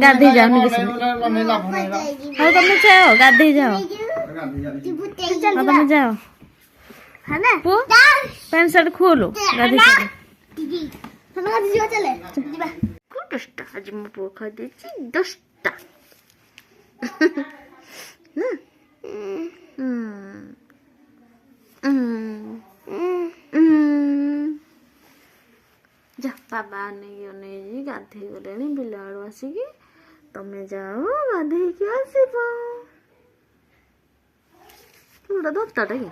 गाधे जाओ हाँ तुम जाओ गाधे जाओ हाँ तुम जाओ पुओ पैंट शर्ट खोलो गाधे दसटा आज मो पुओ खाई 10टा जा बाबा नहीं गाधे गले बिल आड़ू आसिक तमें जाओ गाधे के आसब पूरा दत्ताटा कि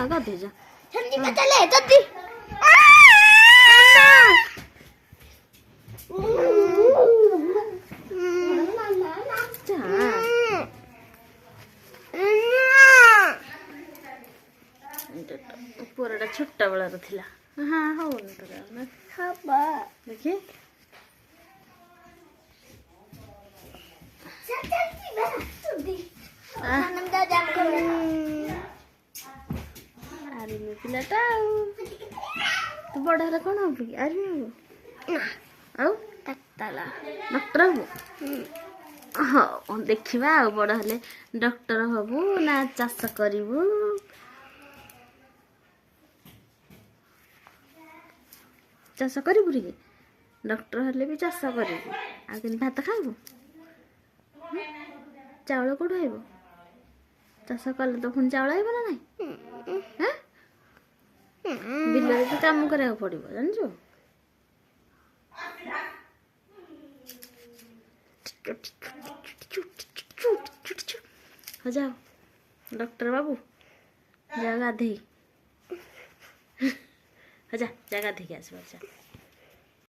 गाधे जा चले जल्दी पुराटा छोटा बेला थिला हाँ हो देखिए आर्मी पिलाटा तू बड़ है कौन हम आर्मी हम डॉक्टर हम हाँ देखा बड़ हेले डॉक्टर हबू ना चाष करू चाष करू रे डॉक्टर हेले भी चाष करू भात खाइबू चाउल कौट आइब चाष कले तो पुणी चाउल आइब ना नाई बिल तो काम करा पड़ो जानचु जाओ डॉक्टर बाबू जा गाधे जा गाधे के आस